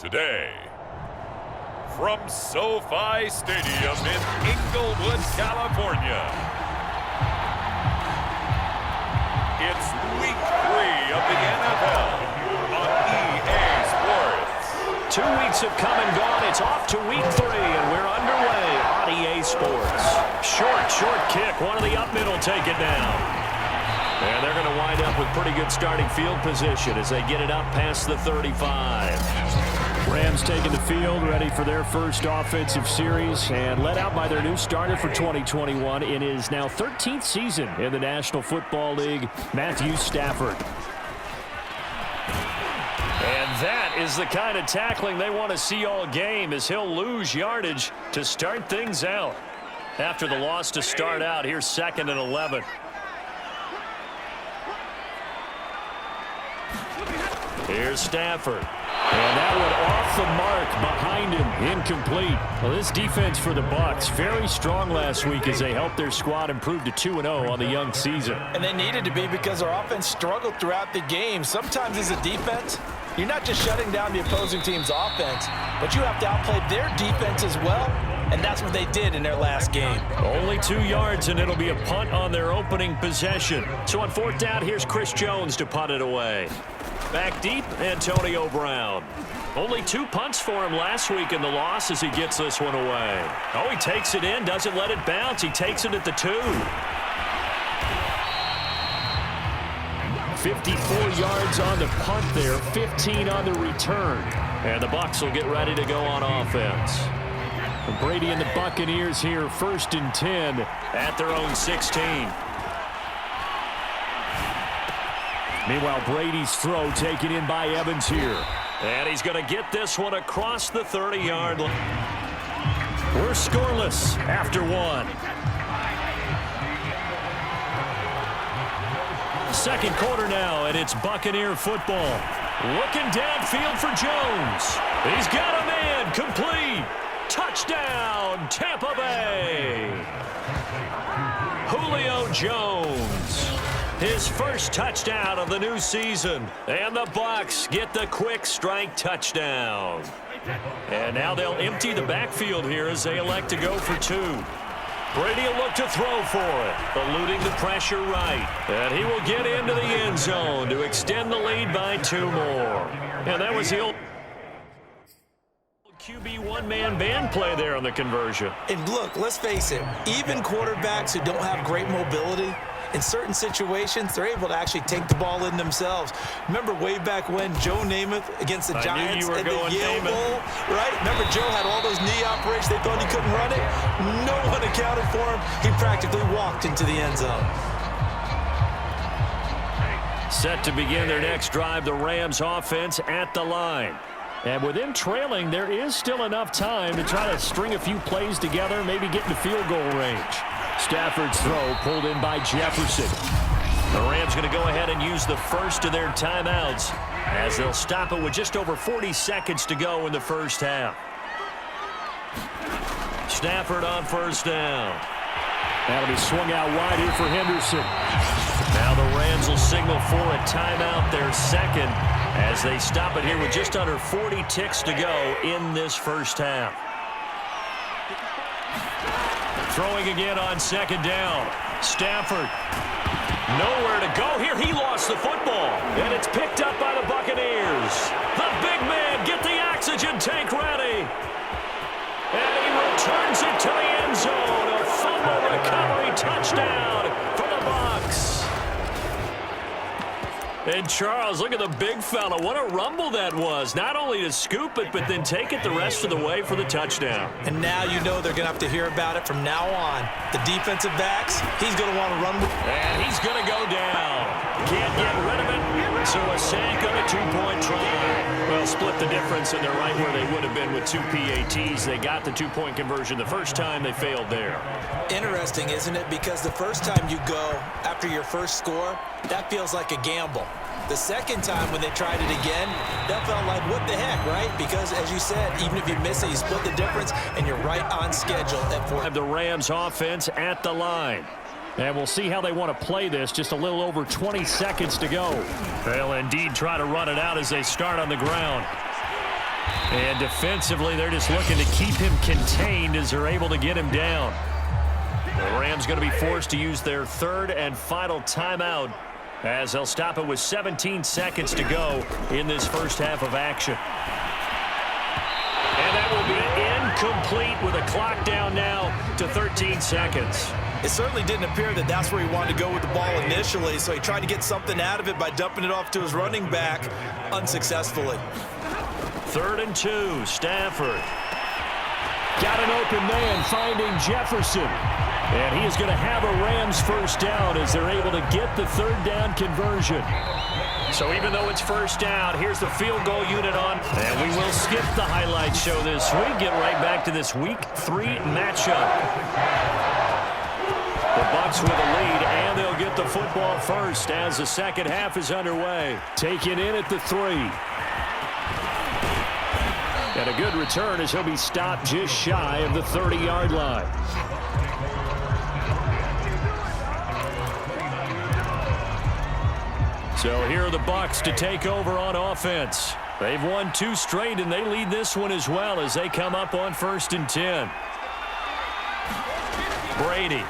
today. From SoFi Stadium in Inglewood, California, it's Week 3 of the NFL on EA Sports. 2 weeks have come and gone. It's off to Week 3, and we're underway on EA Sports. Short kick. One of the up middle take it down. And they're going to wind up with pretty good starting field position as they get it up past the 35. Rams taking the field, ready for their first offensive series, and led out by their new starter for 2021 in his now 13th season in the National Football League, Matthew Stafford. And that is the kind of tackling they want to see all game, as he'll lose yardage to start things out. After the loss to start out, here's 2nd and 11. Here's Stafford. And that one off the mark behind him, incomplete. Well, this defense for the Bucs, very strong last week as they helped their squad improve to 2-0 on the young season. And they needed to be because our offense struggled throughout the game. Sometimes as a defense, you're not just shutting down the opposing team's offense, but you have to outplay their defense as well, and that's what they did in their last game. Only 2 yards, and it'll be a punt on their opening possession. So on 4th down, here's Chris Jones to punt it away. Back deep, Antonio Brown. Only 2 punts for him last week in the loss as he gets this one away. Oh, he takes it in, doesn't let it bounce. He takes it at the 2. 54 yards on the punt there, 15 on the return. And the Bucs will get ready to go on offense. Brady and the Buccaneers here, 1st and 10 at their own 16. Meanwhile, Brady's throw taken in by Evans here. And he's going to get this one across the 30-yard line. We're scoreless after 1. Second quarter now, and it's Buccaneer football. Looking downfield for Jones. He's got a man, complete. Touchdown, Tampa Bay. Julio Jones. His first touchdown of the new season. And the Bucs get the quick strike touchdown. And now they'll empty the backfield here as they elect to go for 2. Brady will look to throw for it, eluding the pressure right. And he will get into the end zone to extend the lead by 2 more. And that was the old QB one-man band play there on the conversion. And look, let's face it, even quarterbacks who don't have great mobility, in certain situations, they're able to actually take the ball in themselves. Remember way back when Joe Namath against the Giants at the Yale Bowl, right? Remember Joe had all those knee operations. They thought he couldn't run it. No one accounted for him. He practically walked into the end zone. Set to begin their next drive, the Rams offense at the line. And with them trailing, there is still enough time to try to string a few plays together, maybe get into field goal range. Stafford's throw pulled in by Jefferson. The Rams going to go ahead and use the first of their timeouts as they'll stop it with just over 40 seconds to go in the first half. Stafford on 1st down. That'll be swung out wide here for Henderson. Now the Rams will signal for a timeout, their second, as they stop it here with just under 40 ticks to go in this first half. Throwing again on 2nd down. Stafford. Nowhere to go here. He lost the football. And it's picked up by the Buccaneers. The big man, get the oxygen tank ready. And he returns it to the end zone. A fumble recovery touchdown for the Bucs. And Charles, look at the big fella. What a rumble that was. Not only to scoop it, but then take it the rest of the way for the touchdown. And now you know they're going to have to hear about it from now on. The defensive backs, he's going to want to run. And he's going to go down. Can't get rid of it. So a sack on a 2-point try. Well, split the difference, and they're right where they would have been with 2 PATs. They got the 2-point conversion the first time. They failed there. Interesting, isn't it? Because the first time you go after your first score, that feels like a gamble. The second time when they tried it again, that felt like, what the heck, right? Because, as you said, even if you miss it, you split the difference, and you're right on schedule at 4. The Rams offense at the line. And we'll see how they want to play this. Just a little over 20 seconds to go. They'll indeed try to run it out as they start on the ground. And defensively, they're just looking to keep him contained as they're able to get him down. The Rams going to be forced to use their third and final timeout as they'll stop it with 17 seconds to go in this first half of action. And that will be incomplete with a clock down now to 13 seconds. It certainly didn't appear that that's where he wanted to go with the ball initially, so he tried to get something out of it by dumping it off to his running back unsuccessfully. 3rd and 2, Stafford. Got an open man finding Jefferson. And he is going to have a Rams first down as they're able to get the 3rd down conversion. So even though it's first down, here's the field goal unit on. And we will skip the highlight show this week. Get right back to this Week 3 matchup. The Bucs with a lead, and they'll get the football first as the second half is underway. Taken in at the 3. And a good return as he'll be stopped just shy of the 30-yard line. So here are the Bucs to take over on offense. They've won 2 straight, and they lead this one as well as they come up on 1st and 10. Brady.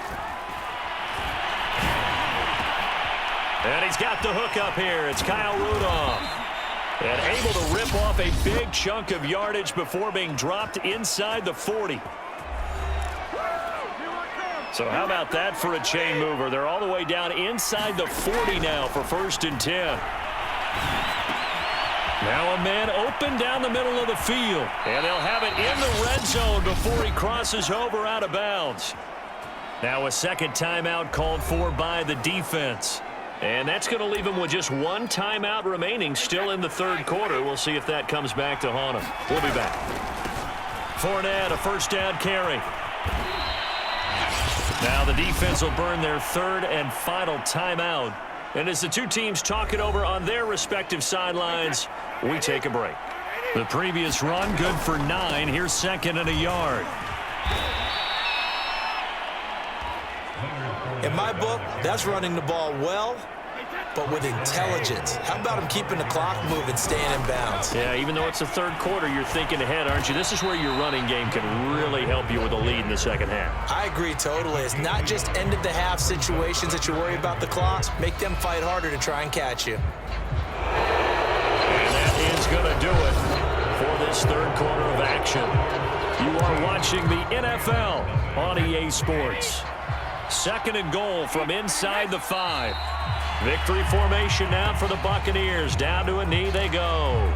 And he's got the hook up here. It's Kyle Rudolph. And able to rip off a big chunk of yardage before being dropped inside the 40. So how about that for a chain mover? They're all the way down inside the 40 now for 1st and 10. Now a man open down the middle of the field. And they'll have it in the red zone before he crosses over out of bounds. Now a second timeout called for by the defense. And that's going to leave him with just 1 timeout remaining still in the 3rd quarter. We'll see if that comes back to haunt him. We'll be back. Fournette, a first down carry. Now the defense will burn their 3rd and final timeout. And as the 2 teams talk it over on their respective sidelines, we take a break. The previous run good for 9. Here's 2nd and a yard. In my book, that's running the ball well, but with intelligence. How about him keeping the clock moving, staying in bounds? Yeah, even though it's the 3rd quarter, you're thinking ahead, aren't you? This is where your running game can really help you with a lead in the second half. I agree totally. It's not just end-of-the-half situations that you worry about the clocks. Make them fight harder to try and catch you. And that is going to do it for this 3rd quarter of action. You are watching the NFL on EA Sports. 2nd and goal from inside the 5. Victory formation now for the Buccaneers. Down to a knee they go.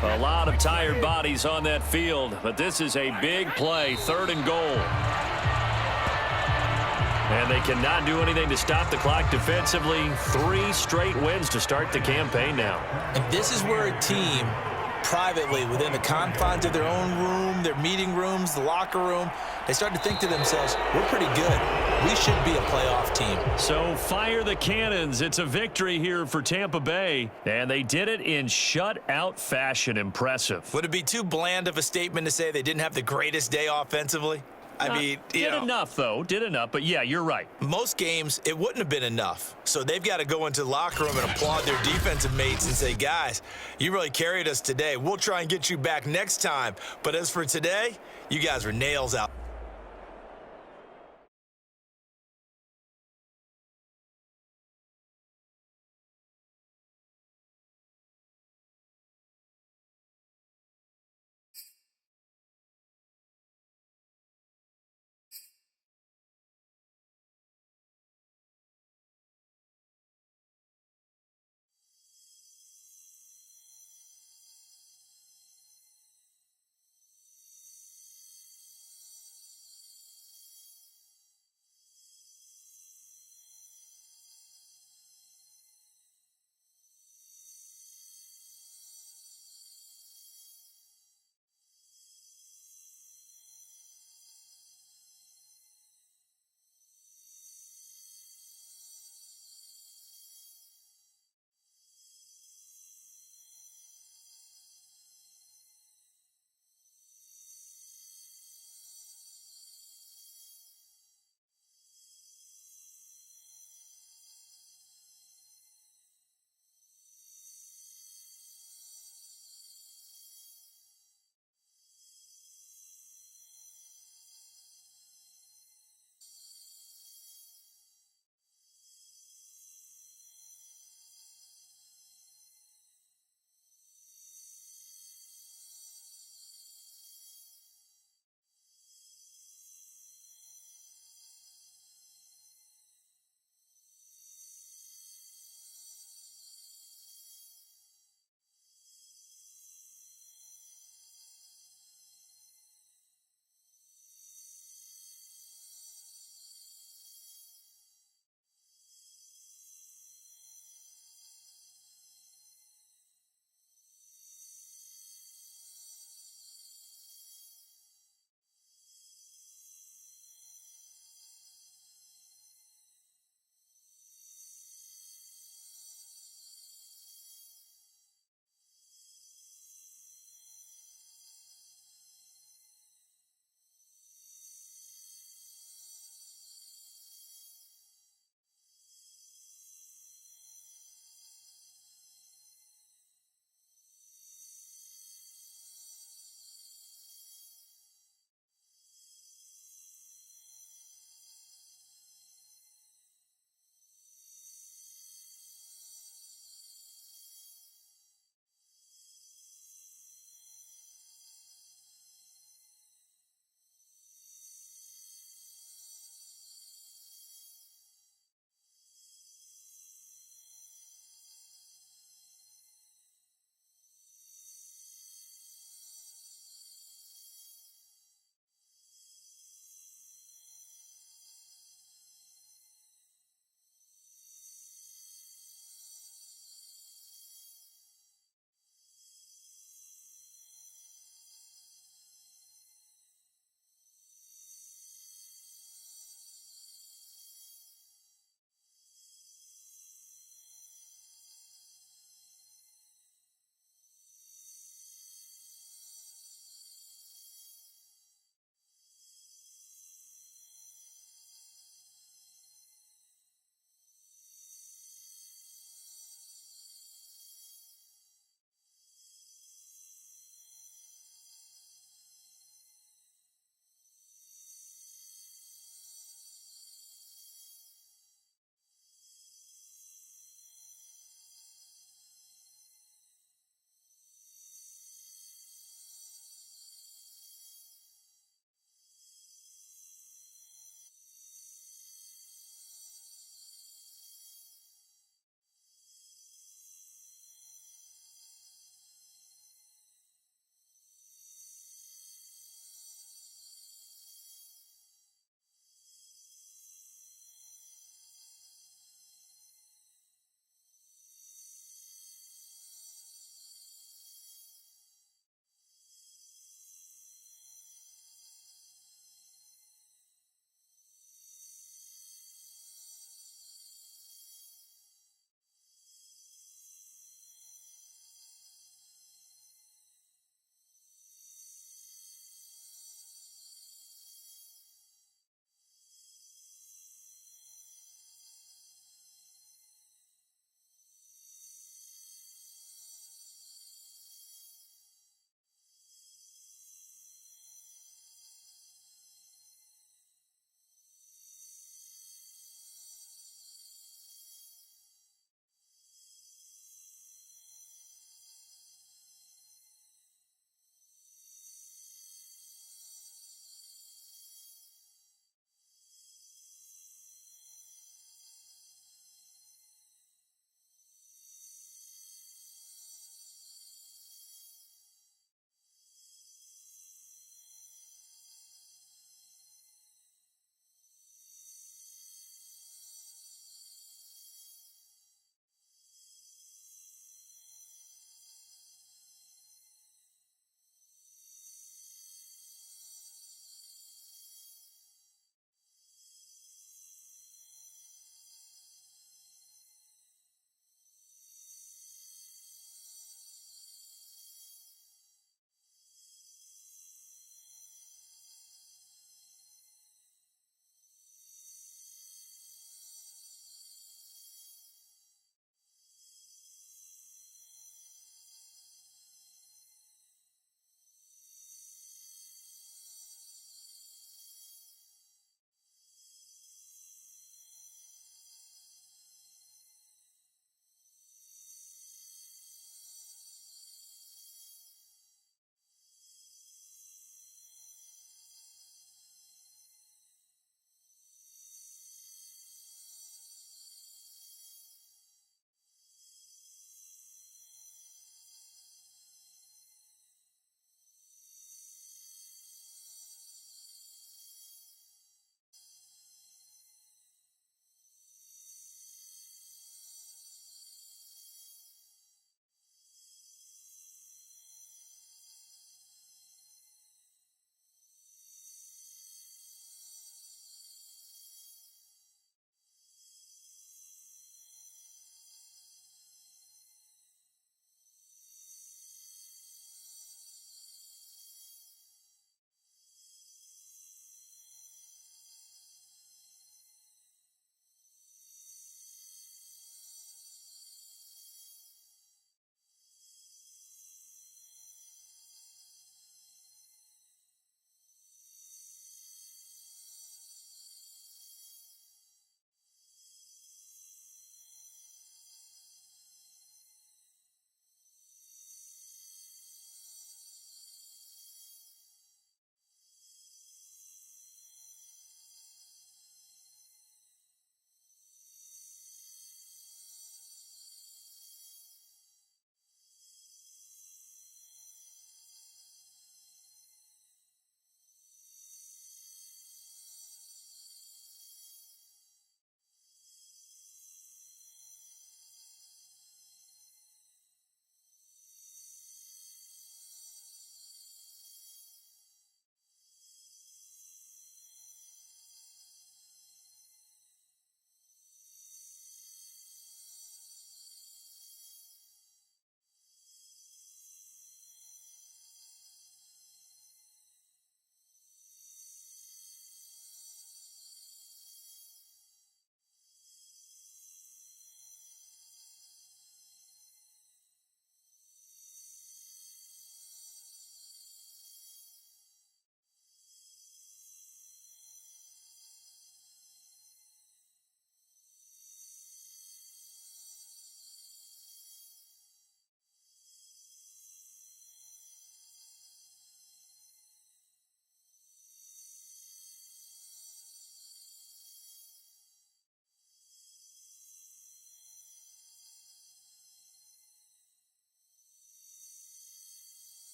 A lot of tired bodies on that field, but this is a big play, 3rd and goal. And they cannot do anything to stop the clock defensively. 3 straight wins to start the campaign now. And this is where a team, privately, within the confines of their own room, their meeting rooms, the locker room, they start to think to themselves, we're pretty good. We should be a playoff team. So fire the cannons. It's a victory here for Tampa Bay. And they did it in shutout fashion. Impressive. Would it be too bland of a statement to say they didn't have the greatest day offensively? I mean, did enough, though. Did enough. But, yeah, you're right. Most games, it wouldn't have been enough. So they've got to go into the locker room and applaud their defensive mates and say, guys, you really carried us today. We'll try and get you back next time. But as for today, you guys were nails out.